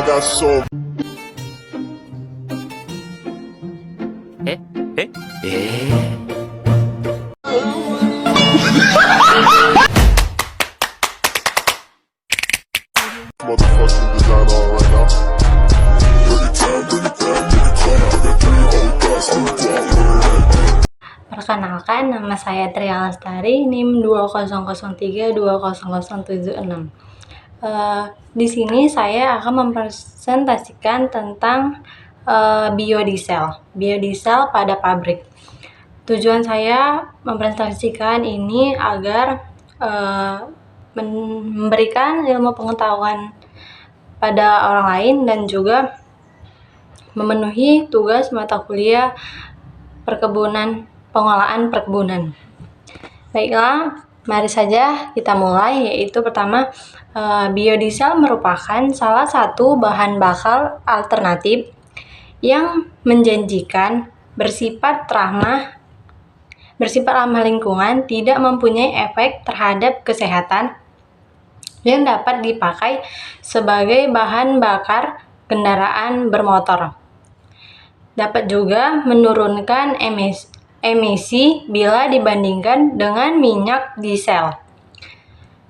got so motherfucking designer right now. Perkenalkan, nama saya Tria Lestari, NIM 2003200776. Di sini saya akan mempresentasikan tentang biodiesel pada pabrik. Tujuan saya mempresentasikan ini agar memberikan ilmu pengetahuan pada orang lain dan juga memenuhi tugas mata kuliah pengolahan perkebunan. Baiklah, mari saja kita mulai, yaitu pertama, biodiesel merupakan salah satu bahan bakar alternatif yang menjanjikan bersifat ramah lingkungan, tidak mempunyai efek terhadap kesehatan, yang dapat dipakai sebagai bahan bakar kendaraan bermotor. Dapat juga menurunkan emisi bila dibandingkan dengan minyak diesel.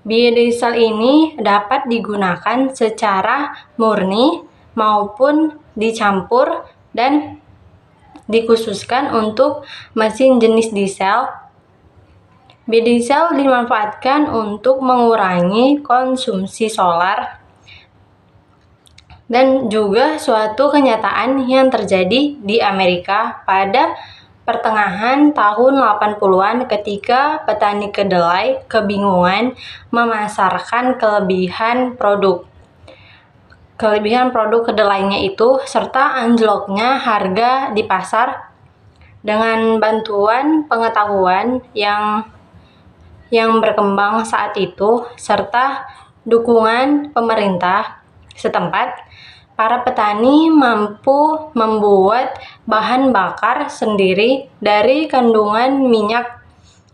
Biodiesel ini dapat digunakan secara murni maupun dicampur dan dikhususkan untuk mesin jenis diesel. Biodiesel dimanfaatkan untuk mengurangi konsumsi solar dan juga suatu kenyataan yang terjadi di Amerika pada pertengahan tahun 80-an ketika petani kedelai kebingungan memasarkan kelebihan produk kedelainya itu serta anjloknya harga di pasar. Dengan bantuan pengetahuan yang berkembang saat itu serta dukungan pemerintah setempat, para petani mampu membuat bahan bakar sendiri dari kandungan minyak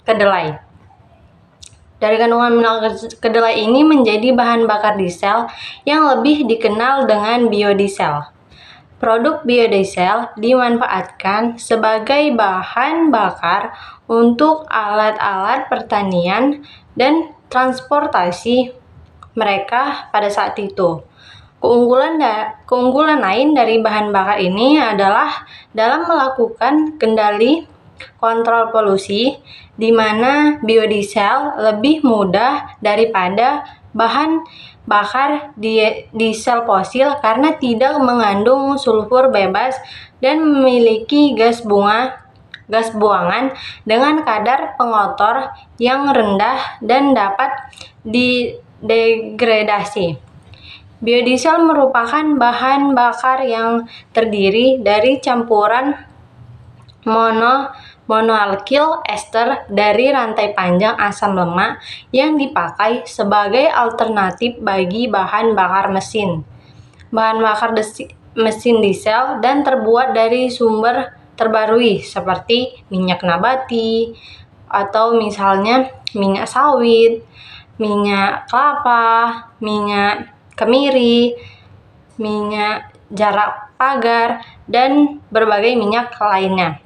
kedelai. Dari kandungan minyak kedelai ini menjadi bahan bakar diesel yang lebih dikenal dengan biodiesel. Produk biodiesel dimanfaatkan sebagai bahan bakar untuk alat-alat pertanian dan transportasi mereka pada saat itu. Keunggulan lain dari bahan bakar ini adalah dalam melakukan kendali kontrol polusi, di mana biodiesel lebih mudah daripada bahan bakar diesel fosil karena tidak mengandung sulfur bebas dan memiliki gas buangan dengan kadar pengotor yang rendah dan dapat didegradasi. Biodiesel merupakan bahan bakar yang terdiri dari campuran monoalkyl ester dari rantai panjang asam lemak yang dipakai sebagai alternatif bagi bahan bakar mesin diesel dan terbuat dari sumber terbarui seperti minyak nabati atau misalnya minyak sawit, minyak kelapa, minyak kemiri, minyak jarak pagar, dan berbagai minyak lainnya.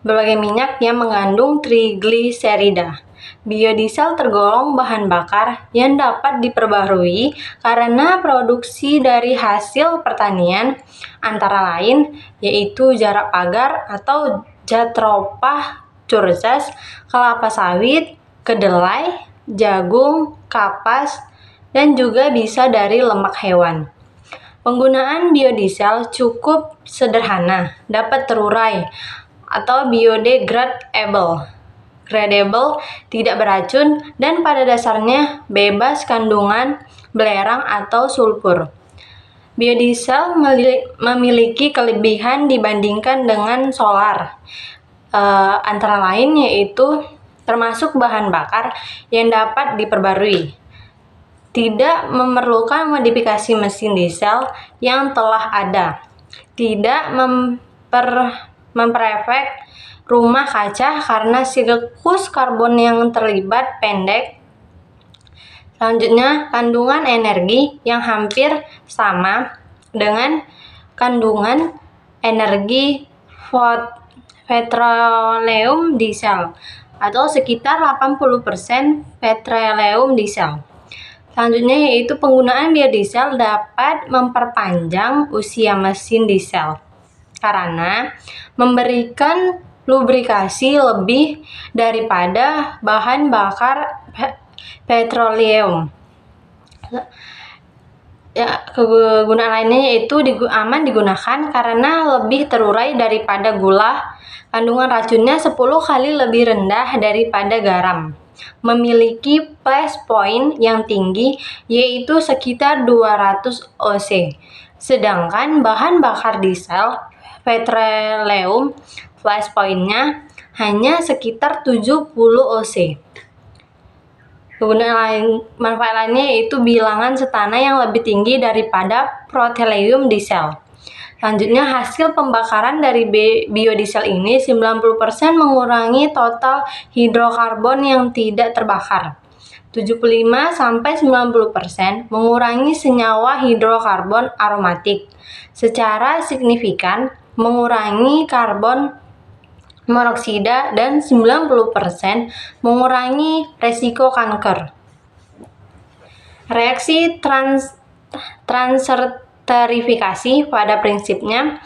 Berbagai minyak yang mengandung trigliserida. Biodiesel tergolong bahan bakar yang dapat diperbarui karena produksi dari hasil pertanian, antara lain yaitu jarak pagar atau jatropha curcas, kelapa sawit, kedelai, jagung, kapas, dan juga bisa dari lemak hewan. Penggunaan biodiesel cukup sederhana, dapat terurai atau biodegradable, tidak beracun, dan pada dasarnya bebas kandungan belerang atau sulfur. Biodiesel memiliki kelebihan dibandingkan dengan solar, antara lain yaitu termasuk bahan bakar yang dapat diperbarui, tidak memerlukan modifikasi mesin diesel yang telah ada, tidak memperefek rumah kaca karena siklus karbon yang terlibat pendek, Selanjutnya, kandungan energi yang hampir sama dengan kandungan energi petroleum di sel, atau sekitar 80% petroleum di sel. Selanjutnya yaitu penggunaan biodiesel dapat memperpanjang usia mesin diesel karena memberikan lubrikasi lebih daripada bahan bakar petroleum. Ya, kegunaan lainnya yaitu aman digunakan karena lebih terurai daripada gula. Kandungan racunnya 10 kali lebih rendah daripada garam. Memiliki flash point yang tinggi yaitu sekitar 200 oC. Sedangkan bahan bakar diesel petroleum flash point-nya hanya sekitar 70 oC. Kegunaan manfaat lainnya yaitu bilangan setana yang lebih tinggi daripada petroleum di sel. Selanjutnya, hasil pembakaran dari biodiesel ini 90% mengurangi total hidrokarbon yang tidak terbakar. 75-90% mengurangi senyawa hidrokarbon aromatik. Secara signifikan mengurangi karbon monoksida dan 90% mengurangi resiko kanker. Reaksi transerterifikasi pada prinsipnya,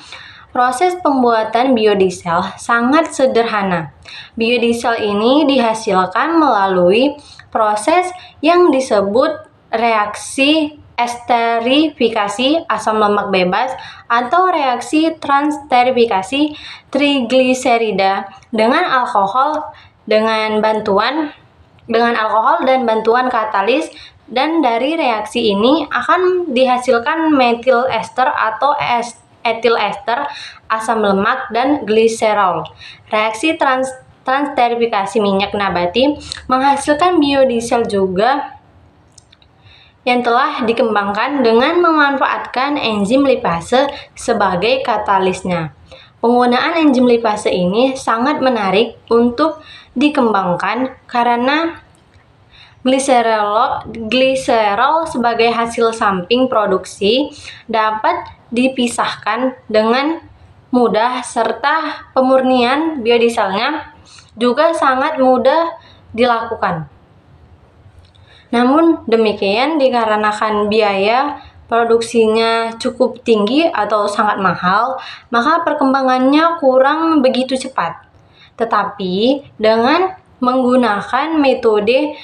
proses pembuatan biodiesel sangat sederhana. Biodiesel ini dihasilkan melalui proses yang disebut reaksi esterifikasi asam lemak bebas atau reaksi transesterifikasi trigliserida dengan alkohol dan bantuan katalis, dan dari reaksi ini akan dihasilkan metil ester atau etil ester, asam lemak, dan gliserol. Reaksi transesterifikasi minyak nabati menghasilkan biodiesel juga yang telah dikembangkan dengan memanfaatkan enzim lipase sebagai katalisnya. Penggunaan enzim lipase ini sangat menarik untuk dikembangkan karena gliserol sebagai hasil samping produksi dapat dipisahkan dengan mudah serta pemurnian biodieselnya juga sangat mudah dilakukan. Namun demikian, dikarenakan biaya produksinya cukup tinggi atau sangat mahal, maka perkembangannya kurang begitu cepat. Tetapi dengan menggunakan metode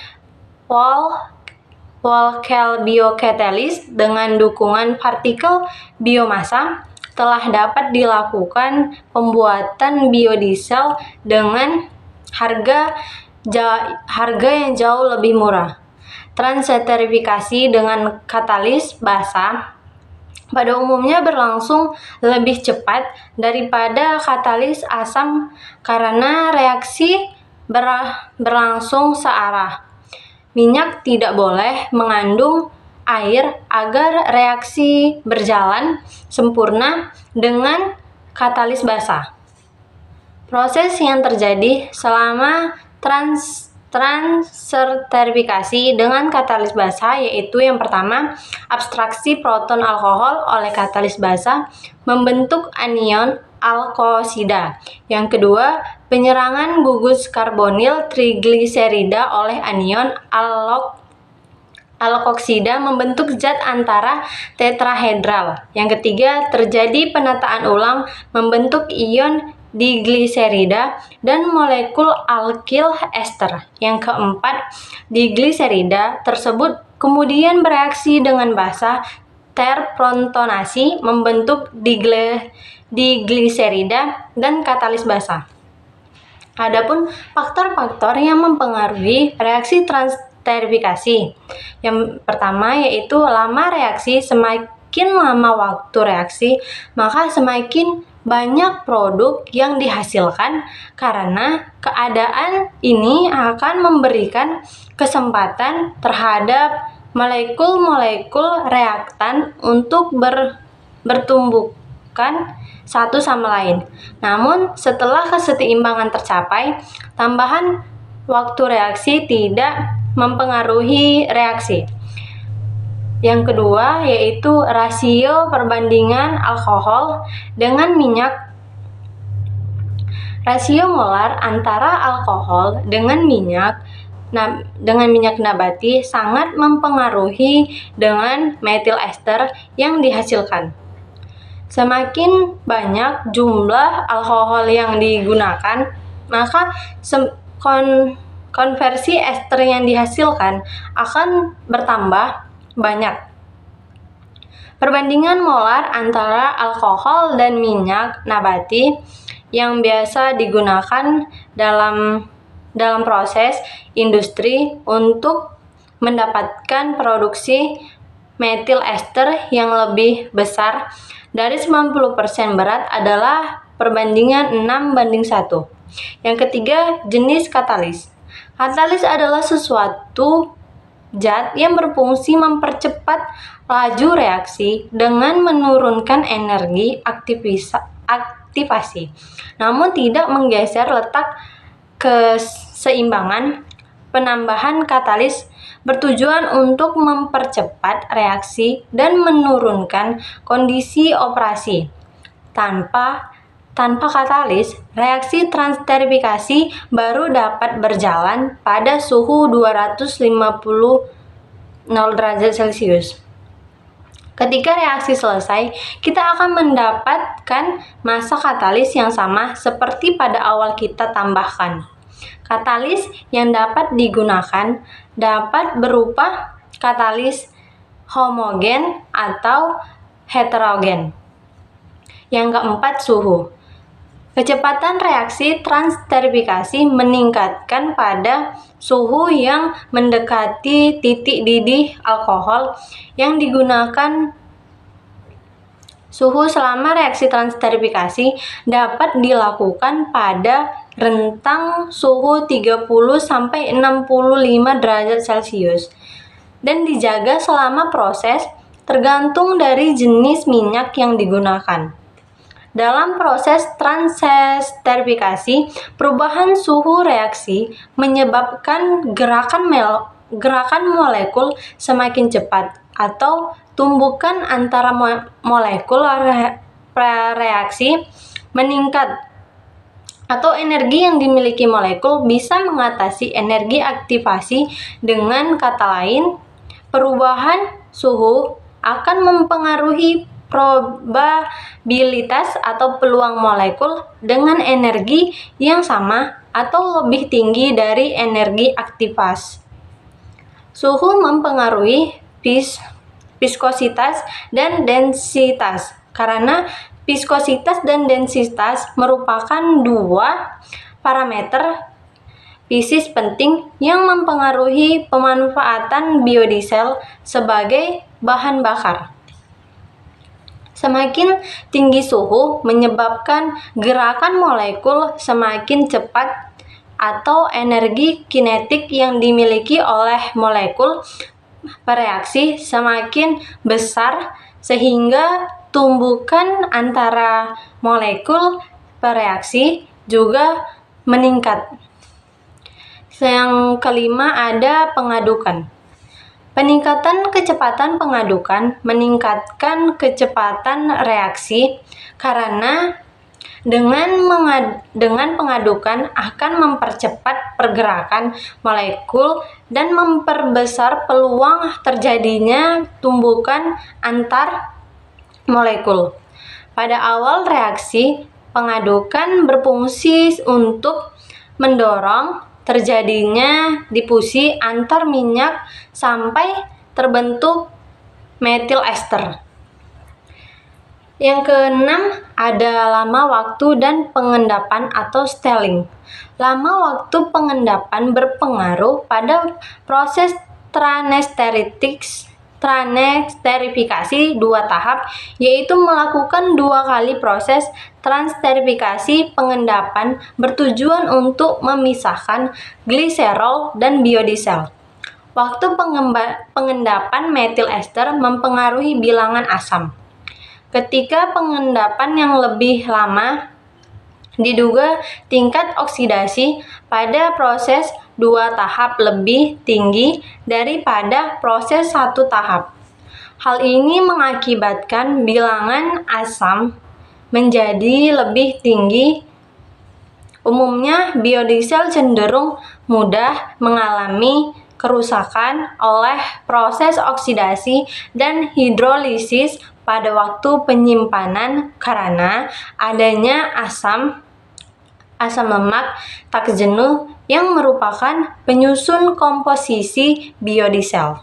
Volkel biokatalis dengan dukungan partikel biomasa, telah dapat dilakukan pembuatan biodiesel dengan harga yang jauh lebih murah. Transesterifikasi dengan katalis basa pada umumnya berlangsung lebih cepat daripada katalis asam karena reaksi berlangsung searah. Minyak tidak boleh mengandung air agar reaksi berjalan sempurna dengan katalis basa. Proses yang terjadi selama transesterifikasi dengan katalis basa yaitu yang pertama, abstraksi proton alkohol oleh katalis basa membentuk anion alkosida. Yang kedua, penyerangan gugus karbonil trigliserida oleh anion alkoksida membentuk zat antara tetrahedral. Yang ketiga, terjadi penataan ulang membentuk ion digliserida dan molekul alkil ester. Yang keempat, digliserida tersebut kemudian bereaksi dengan basa terprotonasi membentuk digliserida dan katalis basa. Adapun faktor-faktor yang mempengaruhi reaksi transesterifikasi. Yang pertama yaitu lama reaksi. Semakin lama waktu reaksi, maka semakin banyak produk yang dihasilkan karena keadaan ini akan memberikan kesempatan terhadap molekul-molekul reaktan untuk bertumbukan satu sama lain. Namun setelah keseimbangan tercapai, tambahan waktu reaksi tidak mempengaruhi reaksi. Yang kedua yaitu rasio perbandingan alkohol dengan minyak. Rasio molar antara alkohol dengan minyak nabati sangat mempengaruhi dengan metil ester yang dihasilkan. Semakin banyak jumlah alkohol yang digunakan, maka konversi ester yang dihasilkan akan bertambah banyak. Perbandingan molar antara alkohol dan minyak nabati yang biasa digunakan dalam proses industri untuk mendapatkan produksi metil ester yang lebih besar dari 90% berat adalah perbandingan 6:1. Yang ketiga, jenis katalis. Katalis adalah suatu zat yang berfungsi mempercepat laju reaksi dengan menurunkan energi aktivasi, namun tidak menggeser letak keseimbangan. Penambahan katalis bertujuan untuk mempercepat reaksi dan menurunkan kondisi operasi. Tanpa katalis, reaksi transterifikasi baru dapat berjalan pada suhu 250 derajat Celcius. Ketika reaksi selesai, kita akan mendapatkan massa katalis yang sama seperti pada awal kita tambahkan. Katalis yang dapat digunakan dapat berupa katalis homogen atau heterogen. Yang keempat, suhu. Kecepatan reaksi transterifikasi meningkatkan pada suhu yang mendekati titik didih alkohol yang digunakan. Suhu selama reaksi transterifikasi dapat dilakukan pada rentang suhu 30-65 derajat Celcius dan dijaga selama proses tergantung dari jenis minyak yang digunakan. Dalam proses transterifikasi, perubahan suhu reaksi menyebabkan gerakan molekul semakin cepat atau tumbukan antara molekul reaksi meningkat, atau energi yang dimiliki molekul bisa mengatasi energi aktivasi. Dengan kata lain, perubahan suhu akan mempengaruhi probabilitas atau peluang molekul dengan energi yang sama atau lebih tinggi dari energi aktivasi. Suhu mempengaruhi viskositas dan densitas, karena viskositas dan densitas merupakan dua parameter fisik penting yang mempengaruhi pemanfaatan biodiesel sebagai bahan bakar. Semakin tinggi suhu menyebabkan gerakan molekul semakin cepat atau energi kinetik yang dimiliki oleh molekul bereaksi semakin besar sehingga tumbukan antara molekul bereaksi juga meningkat. Yang kelima ada pengadukan. Peningkatan kecepatan pengadukan meningkatkan kecepatan reaksi karena dengan pengadukan akan mempercepat pergerakan molekul dan memperbesar peluang terjadinya tumbukan antar molekul. Pada awal reaksi, pengadukan berfungsi untuk mendorong terjadinya difusi antar minyak sampai terbentuk metil ester. Yang keenam ada lama waktu dan pengendapan atau scaling. Lama waktu pengendapan berpengaruh pada proses transterifikasi dua tahap, yaitu melakukan 2 kali proses transterifikasi. Pengendapan bertujuan untuk memisahkan gliserol dan biodiesel. Waktu pengendapan metil ester mempengaruhi bilangan asam. Ketika pengendapan yang lebih lama Diduga tingkat oksidasi pada proses 2 tahap lebih tinggi daripada proses 1 tahap. Hal ini mengakibatkan bilangan asam menjadi lebih tinggi. Umumnya, biodiesel cenderung mudah mengalami kerusakan oleh proses oksidasi dan hidrolisis pada waktu penyimpanan karena adanya asam lemak tak jenuh yang merupakan penyusun komposisi biodiesel.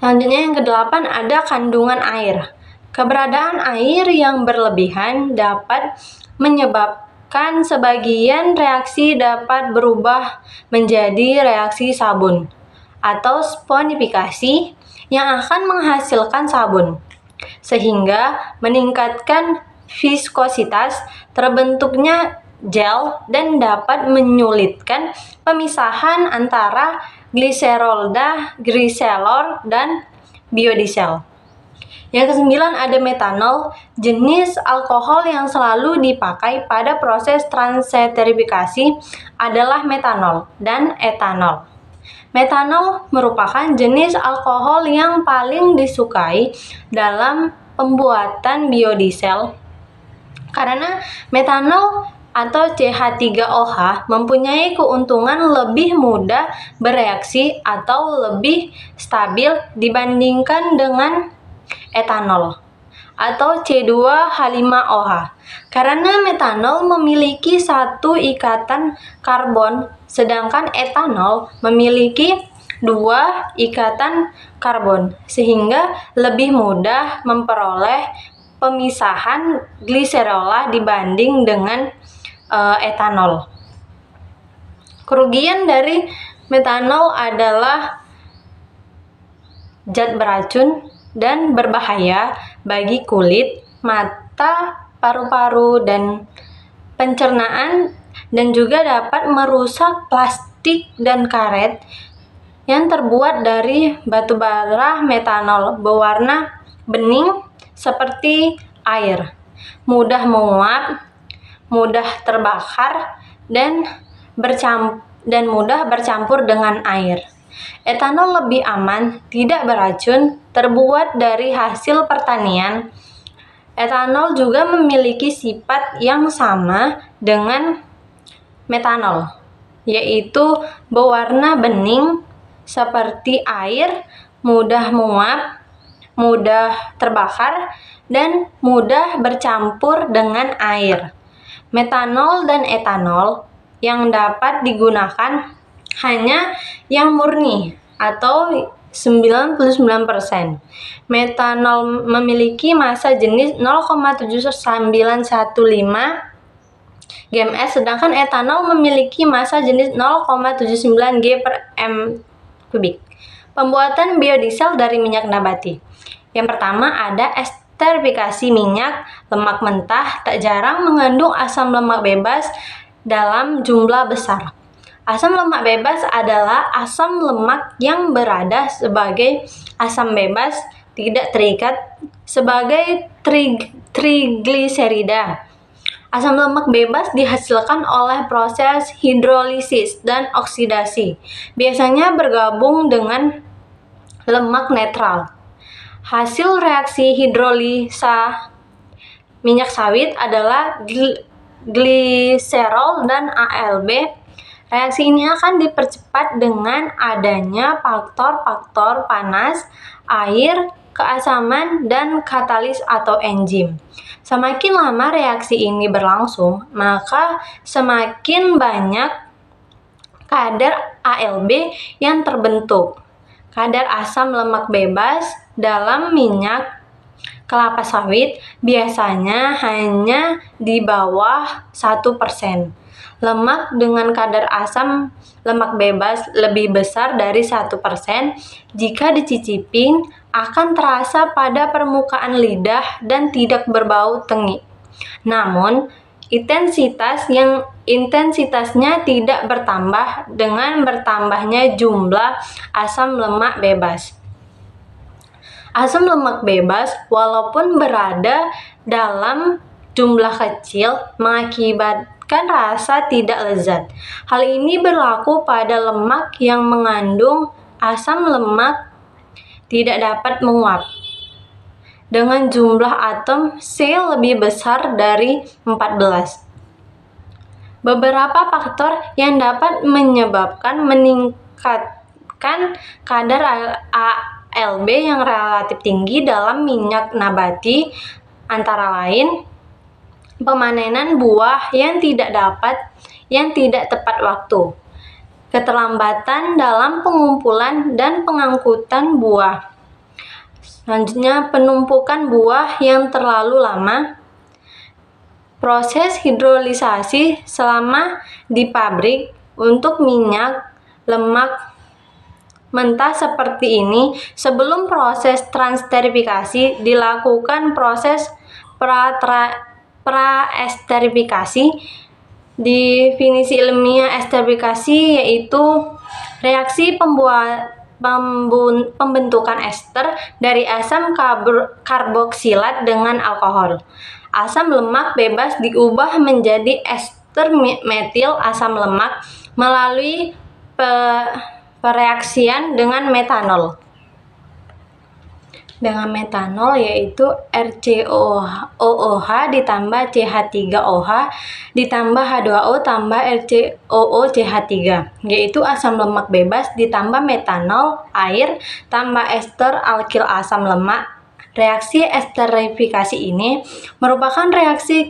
Selanjutnya yang ke-8 ada kandungan air. Keberadaan air yang berlebihan dapat menyebabkan sebagian reaksi dapat berubah menjadi reaksi sabun atau sponifikasi yang akan menghasilkan sabun, sehingga meningkatkan viskositas terbentuknya gel dan dapat menyulitkan pemisahan antara gliserol dan biodiesel. Yang ke-9 ada metanol, jenis alkohol yang selalu dipakai pada proses transeterifikasi adalah metanol dan etanol. Metanol merupakan jenis alkohol yang paling disukai dalam pembuatan biodiesel karena metanol atau CH3OH mempunyai keuntungan lebih mudah bereaksi atau lebih stabil dibandingkan dengan etanol atau C2H5OH karena metanol memiliki satu ikatan karbon sedangkan etanol memiliki 2 ikatan karbon sehingga lebih mudah memperoleh pemisahan gliserola dibanding dengan etanol. Kerugian dari metanol adalah zat beracun dan berbahaya bagi kulit, mata, paru-paru, dan pencernaan, dan juga dapat merusak plastik dan karet yang terbuat dari batu bara. Metanol berwarna bening seperti air, mudah menguap, mudah terbakar, dan mudah bercampur dengan air. Etanol lebih aman, tidak beracun, terbuat dari hasil pertanian. Etanol juga memiliki sifat yang sama dengan metanol, yaitu berwarna bening seperti air, mudah menguap, mudah terbakar, dan mudah bercampur dengan air. Metanol dan etanol yang dapat digunakan hanya yang murni atau 99%. Metanol memiliki massa jenis 0,7915 gms, sedangkan etanol memiliki massa jenis 0,79 g per m3. Pembuatan biodiesel dari minyak nabati. Yang pertama ada esterifikasi minyak lemak mentah tak jarang mengandung asam lemak bebas dalam jumlah besar. Asam lemak bebas adalah asam lemak yang berada sebagai asam bebas, tidak terikat sebagai trigliserida. Asam lemak bebas dihasilkan oleh proses hidrolisis dan oksidasi, biasanya bergabung dengan lemak netral. Hasil reaksi hidrolisa minyak sawit adalah gliserol dan ALB. Reaksi ini akan dipercepat dengan adanya faktor-faktor panas, air, keasaman, dan katalis atau enzim. Semakin lama reaksi ini berlangsung, maka semakin banyak kadar ALB yang terbentuk. Kadar asam lemak bebas dalam minyak kelapa sawit biasanya hanya di bawah 1%. Lemak dengan kadar asam lemak bebas lebih besar dari 1%, jika dicicipin akan terasa pada permukaan lidah dan tidak berbau tengik. Namun, intensitasnya tidak bertambah dengan bertambahnya jumlah asam lemak bebas. Asam lemak bebas walaupun berada dalam jumlah kecil mengakibatkan rasa tidak lezat. Hal ini berlaku pada lemak yang mengandung asam lemak tidak dapat menguap dengan jumlah atom C lebih besar dari 14. Beberapa faktor yang dapat menyebabkan meningkatkan kadar ALB yang relatif tinggi dalam minyak nabati antara lain pemanenan buah yang tidak tepat waktu, keterlambatan dalam pengumpulan dan pengangkutan buah. Selanjutnya, penumpukan buah yang terlalu lama. Proses hidrolisasi selama di pabrik untuk minyak lemak mentah seperti ini. Sebelum proses transterifikasi dilakukan proses praesterifikasi. Definisi ilmiah esterifikasi yaitu reaksi pembentukan ester dari asam karboksilat dengan alkohol. Asam lemak bebas diubah menjadi ester metil asam lemak melalui pereaksian dengan metanol. Dengan metanol yaitu RCOOH ditambah CH3OH ditambah H2O tambah RCOOCH3, yaitu asam lemak bebas ditambah metanol, air, tambah ester alkil asam lemak. Reaksi esterifikasi ini merupakan reaksi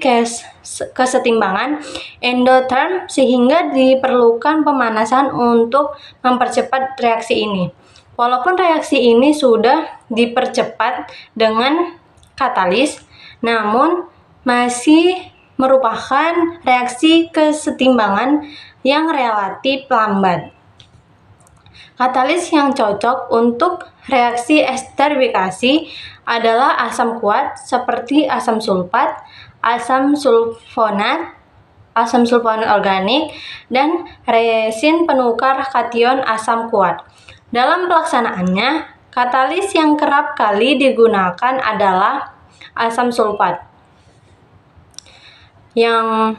kesetimbangan endoterm sehingga diperlukan pemanasan untuk mempercepat reaksi ini. Walaupun reaksi ini sudah dipercepat dengan katalis, namun masih merupakan reaksi kesetimbangan yang relatif lambat. Katalis yang cocok untuk reaksi esterifikasi adalah asam kuat seperti asam sulfat, asam sulfonat organik, dan resin penukar kation asam kuat. Dalam pelaksanaannya, katalis yang kerap kali digunakan adalah asam sulfat. Yang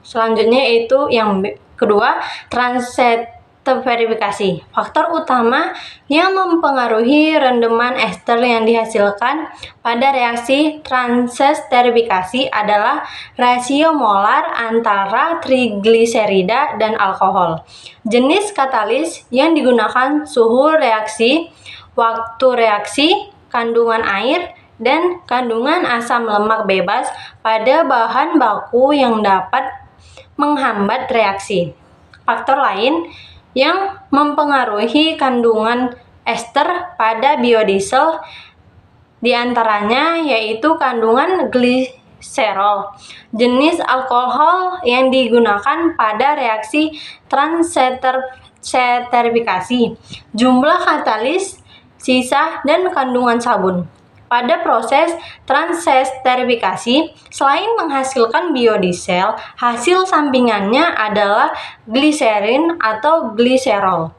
selanjutnya yaitu yang kedua, transesterifikasi. Faktor utama yang mempengaruhi rendaman ester yang dihasilkan pada reaksi transesterifikasi adalah rasio molar antara trigliserida dan alkohol, jenis katalis yang digunakan, suhu reaksi, waktu reaksi, kandungan air, dan kandungan asam lemak bebas pada bahan baku yang dapat menghambat reaksi. Faktor lain yang mempengaruhi kandungan ester pada biodiesel diantaranya yaitu kandungan gliserol, jenis alkohol yang digunakan pada reaksi transesterifikasi, jumlah katalis, sisa, dan kandungan sabun. Pada proses transesterifikasi, selain menghasilkan biodiesel, hasil sampingannya adalah gliserin atau gliserol.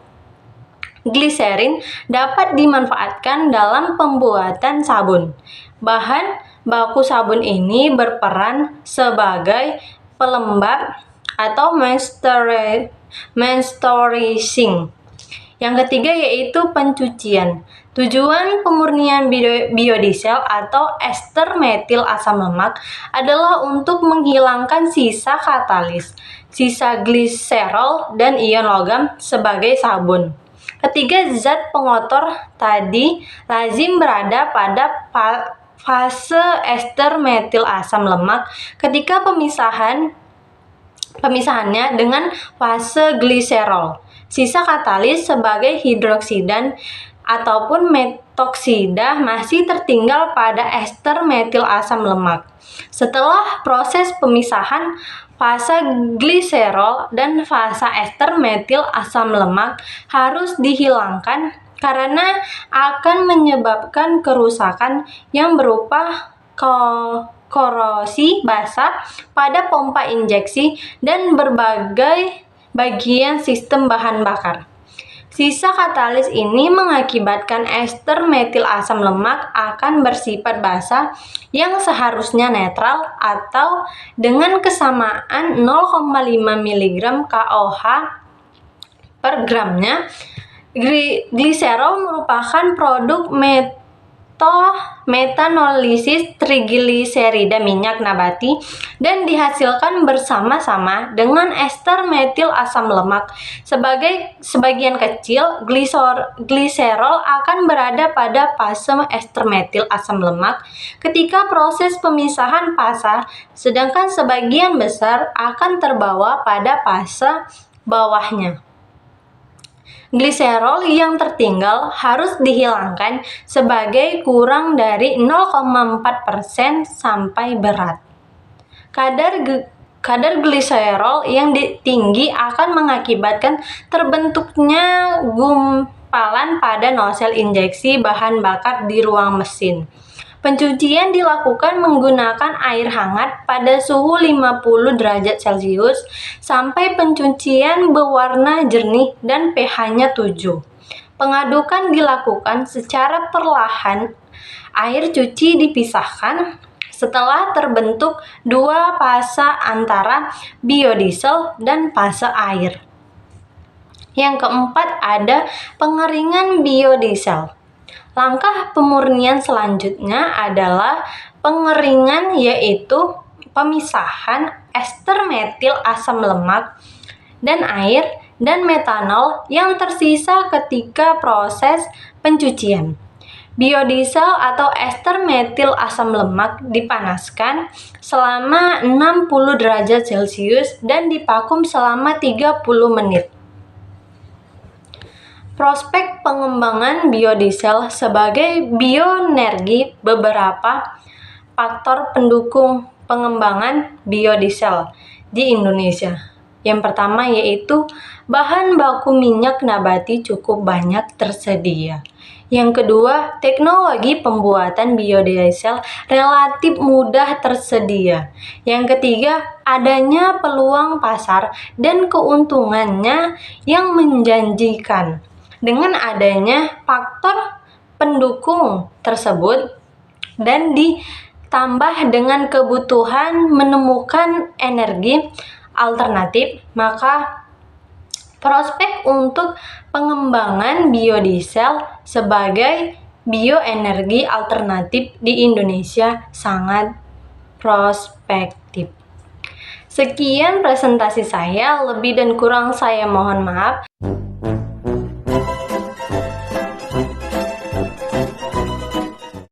Gliserin dapat dimanfaatkan dalam pembuatan sabun. Bahan baku sabun ini berperan sebagai pelembab atau moisturizing. Yang ketiga yaitu pencucian. Tujuan pemurnian biodiesel atau ester metil asam lemak adalah untuk menghilangkan sisa katalis, sisa gliserol, dan ion logam sebagai sabun. Ketiga zat pengotor tadi lazim berada pada fase ester metil asam lemak ketika pemisahannya dengan fase gliserol. Sisa katalis sebagai hidroksidan ataupun metoksida masih tertinggal pada ester metil asam lemak. Setelah proses pemisahan, fase gliserol dan fase ester metil asam lemak harus dihilangkan karena akan menyebabkan kerusakan yang berupa korosi basah pada pompa injeksi dan berbagai bagian sistem bahan bakar. Sisa katalis ini mengakibatkan ester metil asam lemak akan bersifat basa yang seharusnya netral atau dengan kesamaan 0,5 mg KOH per gramnya. Gliserol merupakan produk metanolisis trigliserida minyak nabati dan dihasilkan bersama-sama dengan ester metil asam lemak. Sebagian kecil gliserol akan berada pada fase ester metil asam lemak ketika proses pemisahan fasa, sedangkan sebagian besar akan terbawa pada fase bawahnya. Gliserol yang tertinggal harus dihilangkan sebagai kurang dari 0,4% sampai berat. Kadar gliserol yang tinggi akan mengakibatkan terbentuknya gumpalan pada nosel injeksi bahan bakar di ruang mesin. Pencucian dilakukan menggunakan air hangat pada suhu 50 derajat Celcius sampai pencucian berwarna jernih dan pH-nya 7. Pengadukan dilakukan secara perlahan. Air cuci dipisahkan setelah terbentuk dua fase antara biodiesel dan fase air. Yang keempat ada pengeringan biodiesel. Langkah pemurnian selanjutnya adalah pengeringan, yaitu pemisahan ester metil asam lemak dan air dan metanol yang tersisa ketika proses pencucian. Biodiesel atau ester metil asam lemak dipanaskan selama 60 derajat Celcius dan divakum selama 30 menit. Prospek pengembangan biodiesel sebagai bioenergi. Beberapa faktor pendukung pengembangan biodiesel di Indonesia. Yang pertama yaitu bahan baku minyak nabati cukup banyak tersedia. Yang kedua, teknologi pembuatan biodiesel relatif mudah tersedia. Yang ketiga, adanya peluang pasar dan keuntungannya yang menjanjikan. Dengan adanya faktor pendukung tersebut dan ditambah dengan kebutuhan menemukan energi alternatif, maka prospek untuk pengembangan biodiesel sebagai bioenergi alternatif di Indonesia sangat prospektif. Sekian presentasi saya, lebih dan kurang saya mohon maaf.